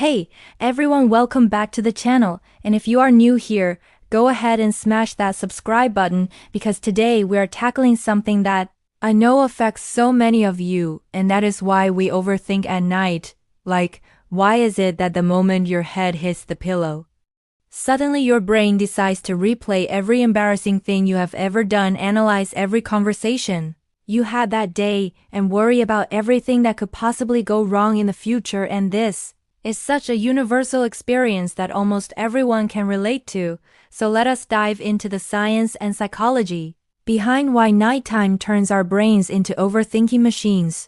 Hey, everyone, welcome back to the channel. And if you are new here, go ahead and smash that subscribe button because today we are tackling something that I know affects so many of you, and that is why we overthink at night. Like, why is it that the moment your head hits the pillow, suddenly your brain decides to replay every embarrassing thing you have ever done, analyze every conversation you had that day, and worry about everything that could possibly go wrong in the future? And this is such a universal experience that almost everyone can relate to, so let us dive into the science and psychology behind why nighttime turns our brains into overthinking machines.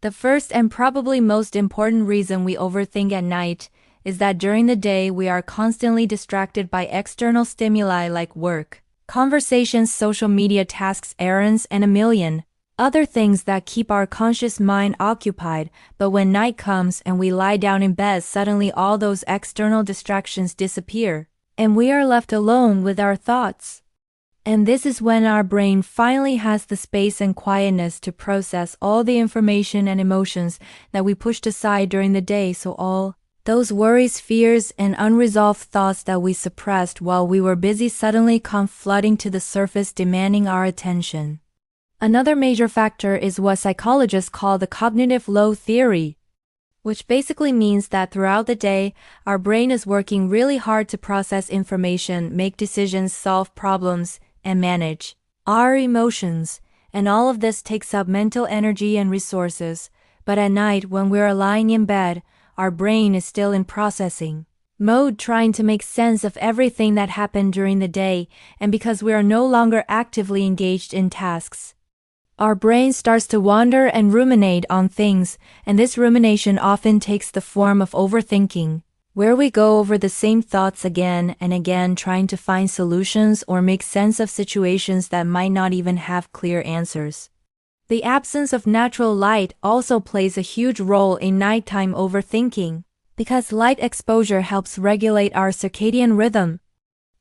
The first and probably most important reason we overthink at night is that during the day we are constantly distracted by external stimuli like work, conversations, social media, tasks, errands, and a million other things that keep our conscious mind occupied. But when night comes and we lie down in bed, suddenly all those external distractions disappear, and we are left alone with our thoughts. And this is when our brain finally has the space and quietness to process all the information and emotions that we pushed aside during the day. So all those worries, fears, and unresolved thoughts that we suppressed while we were busy suddenly come flooding to the surface, demanding our attention. Another major factor is what psychologists call the cognitive load theory, which basically means that throughout the day, our brain is working really hard to process information, make decisions, solve problems, and manage our emotions. And all of this takes up mental energy and resources. But at night, when we are lying in bed, our brain is still in processing mode, trying to make sense of everything that happened during the day. And because we are no longer actively engaged in tasks, our brain starts to wander and ruminate on things, and this rumination often takes the form of overthinking, where we go over the same thoughts again and again, trying to find solutions or make sense of situations that might not even have clear answers. The absence of natural light also plays a huge role in nighttime overthinking, because light exposure helps regulate our circadian rhythm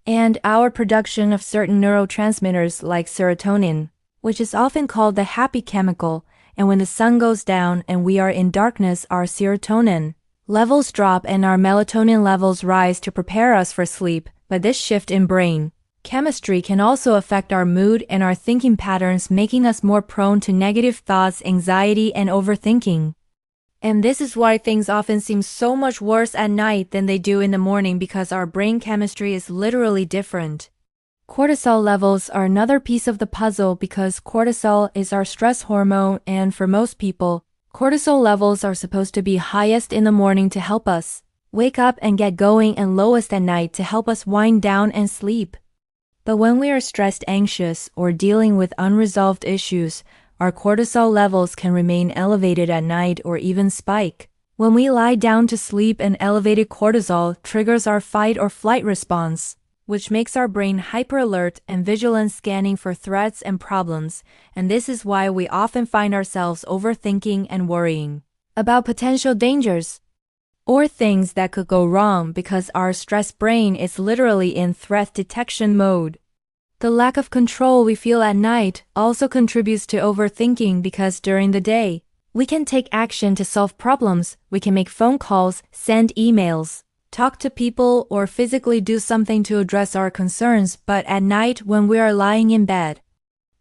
and our production of certain neurotransmitters like serotonin, which is often called the happy chemical. And when the sun goes down and we are in darkness, our serotonin levels drop and our melatonin levels rise to prepare us for sleep. But this shift in brain chemistry can also affect our mood and our thinking patterns, making us more prone to negative thoughts, anxiety, and overthinking. And this is why things often seem so much worse at night than they do in the morning, because our brain chemistry is literally different. Cortisol levels are another piece of the puzzle, because cortisol is our stress hormone, and for most people, cortisol levels are supposed to be highest in the morning to help us wake up and get going, and lowest at night to help us wind down and sleep. But when we are stressed, anxious, or dealing with unresolved issues, our cortisol levels can remain elevated at night or even spike. When we lie down to sleep, an elevated cortisol triggers our fight or flight response, which makes our brain hyper-alert and vigilant, scanning for threats and problems. And this is why we often find ourselves overthinking and worrying about potential dangers or things that could go wrong, because our stressed brain is literally in threat detection mode. The lack of control we feel at night also contributes to overthinking, because during the day, we can take action to solve problems. We can make phone calls, send emails, talk to people, or physically do something to address our concerns. But at night, when we are lying in bed,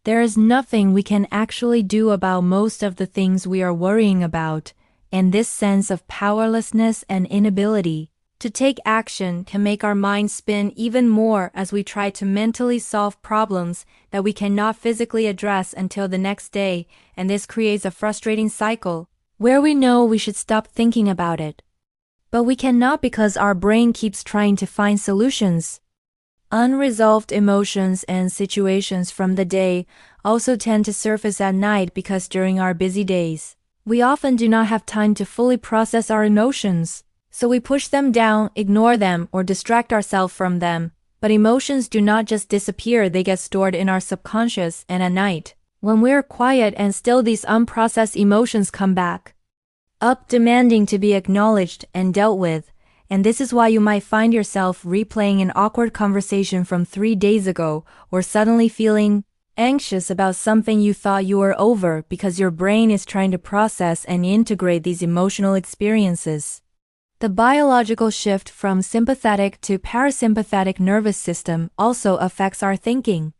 there is nothing we can actually do about most of the things we are worrying about, and this sense of powerlessness and inability to take action can make our mind spin even more as we try to mentally solve problems that we cannot physically address until the next day. And this creates a frustrating cycle where we know we should stop thinking about it, but we cannot, because our brain keeps trying to find solutions. Unresolved emotions and situations from the day also tend to surface at night, because during our busy days, we often do not have time to fully process our emotions. So we push them down, ignore them, or distract ourselves from them. But emotions do not just disappear, they get stored in our subconscious, and at night, when we're quiet and still, these unprocessed emotions come back up, demanding to be acknowledged and dealt with. And this is why you might find yourself replaying an awkward conversation from 3 days ago, or suddenly feeling anxious about something you thought you were over, because your brain is trying to process and integrate these emotional experiences. The biological shift from sympathetic to parasympathetic nervous system also affects our thinking.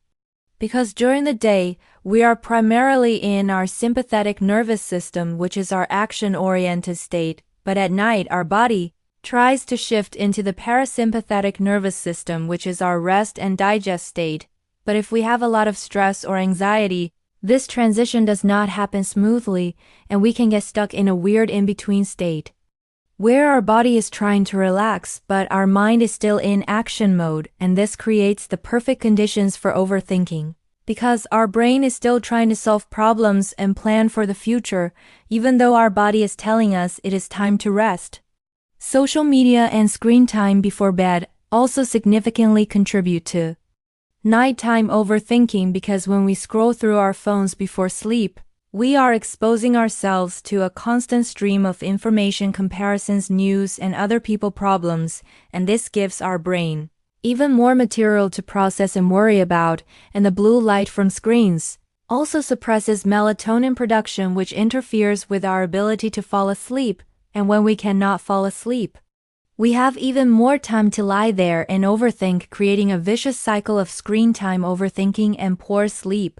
Because during the day, we are primarily in our sympathetic nervous system, which is our action-oriented state, but at night our body tries to shift into the parasympathetic nervous system, which is our rest and digest state. But if we have a lot of stress or anxiety, this transition does not happen smoothly, and we can get stuck in a weird in-between state, where our body is trying to relax, but our mind is still in action mode, and this creates the perfect conditions for overthinking. Because our brain is still trying to solve problems and plan for the future, even though our body is telling us it is time to rest. Social media and screen time before bed also significantly contribute to nighttime overthinking, because when we scroll through our phones before sleep, we are exposing ourselves to a constant stream of information, comparisons, news, and other people problems, and this gives our brain even more material to process and worry about, and the blue light from screens also suppresses melatonin production, which interferes with our ability to fall asleep, and when we cannot fall asleep, we have even more time to lie there and overthink, creating a vicious cycle of screen time, overthinking, and poor sleep.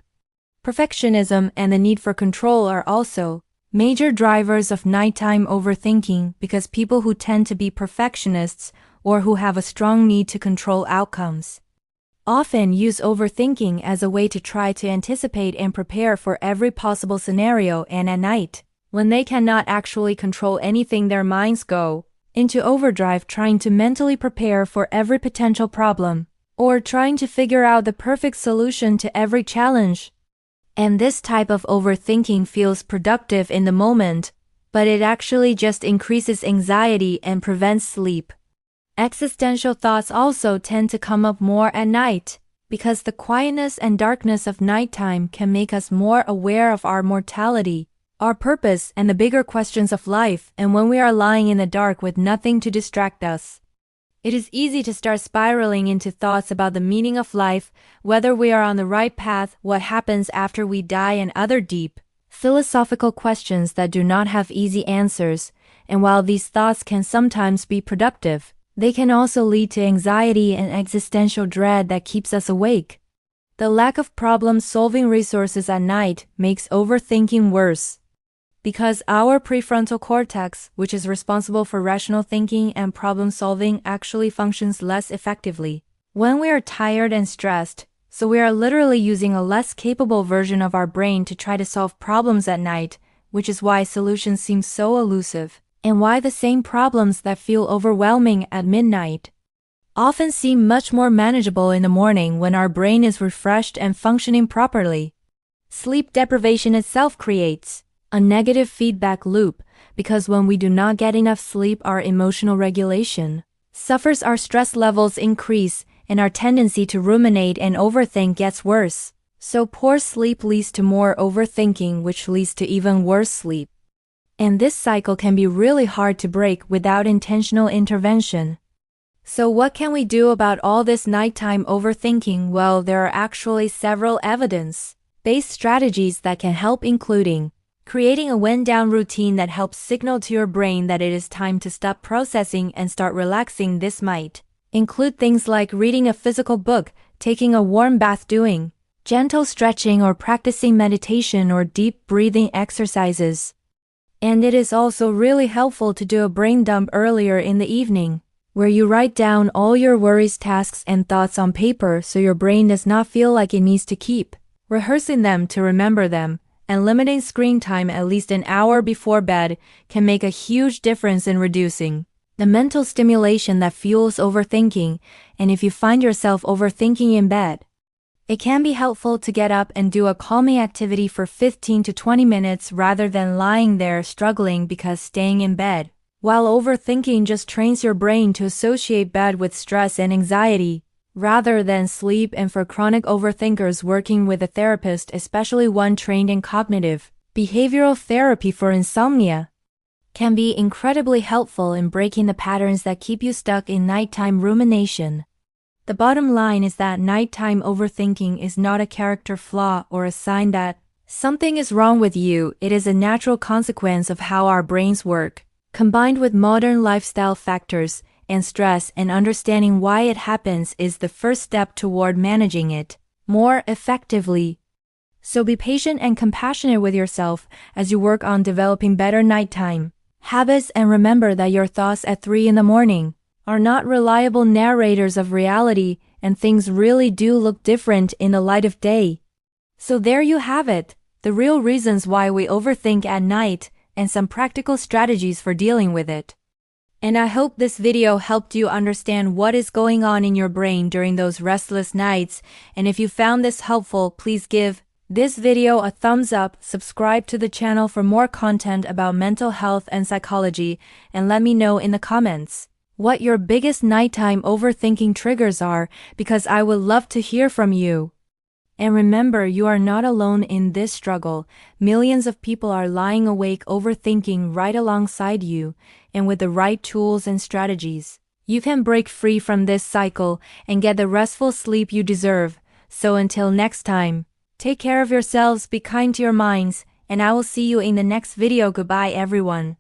Perfectionism and the need for control are also major drivers of nighttime overthinking, because people who tend to be perfectionists or who have a strong need to control outcomes often use overthinking as a way to try to anticipate and prepare for every possible scenario, and at night, when they cannot actually control anything, their minds go into overdrive trying to mentally prepare for every potential problem, or trying to figure out the perfect solution to every challenge. And this type of overthinking feels productive in the moment, but it actually just increases anxiety and prevents sleep. Existential thoughts also tend to come up more at night, because the quietness and darkness of nighttime can make us more aware of our mortality, our purpose, and the bigger questions of life, and when we are lying in the dark with nothing to distract us, it is easy to start spiraling into thoughts about the meaning of life, whether we are on the right path, what happens after we die, and other deep, philosophical questions that do not have easy answers. And while these thoughts can sometimes be productive, they can also lead to anxiety and existential dread that keeps us awake. The lack of problem-solving resources at night makes overthinking worse, because our prefrontal cortex, which is responsible for rational thinking and problem-solving, actually functions less effectively when we are tired and stressed, so we are literally using a less capable version of our brain to try to solve problems at night, which is why solutions seem so elusive, and why the same problems that feel overwhelming at midnight often seem much more manageable in the morning when our brain is refreshed and functioning properly. Sleep deprivation itself creates a negative feedback loop, because when we do not get enough sleep, our emotional regulation suffers, our stress levels increase, and our tendency to ruminate and overthink gets worse. So poor sleep leads to more overthinking, which leads to even worse sleep. And this cycle can be really hard to break without intentional intervention. So what can we do about all this nighttime overthinking? Well, there are actually several evidence-based strategies that can help, including creating a wind-down routine that helps signal to your brain that it is time to stop processing and start relaxing. This might include things like reading a physical book, taking a warm bath, doing gentle stretching, or practicing meditation or deep breathing exercises. And it is also really helpful to do a brain dump earlier in the evening, where you write down all your worries, tasks, and thoughts on paper so your brain does not feel like it needs to keep rehearsing them to remember them. And limiting screen time at least an hour before bed can make a huge difference in reducing the mental stimulation that fuels overthinking. And if you find yourself overthinking in bed, it can be helpful to get up and do a calming activity for 15 to 20 minutes rather than lying there struggling, because staying in bed while overthinking just trains your brain to associate bed with stress and anxiety rather than sleep. And for chronic overthinkers, working with a therapist, especially one trained in cognitive behavioral therapy for insomnia, can be incredibly helpful in breaking the patterns that keep you stuck in nighttime rumination. The bottom line is that nighttime overthinking is not a character flaw or a sign that something is wrong with you. It is a natural consequence of how our brains work, Combined with modern lifestyle factors and stress, and understanding why it happens is the first step toward managing it more effectively. So be patient and compassionate with yourself as you work on developing better nighttime habits, and remember that your thoughts at 3 in the morning are not reliable narrators of reality, and things really do look different in the light of day. So there you have it, the real reasons why we overthink at night and some practical strategies for dealing with it. And I hope this video helped you understand what is going on in your brain during those restless nights. And if you found this helpful, please give this video a thumbs up, subscribe to the channel for more content about mental health and psychology, and let me know in the comments what your biggest nighttime overthinking triggers are, because I would love to hear from you. And remember, you are not alone in this struggle. Millions of people are lying awake overthinking right alongside you, and with the right tools and strategies, you can break free from this cycle and get the restful sleep you deserve. So until next time, take care of yourselves, be kind to your minds, and I will see you in the next video. Goodbye everyone.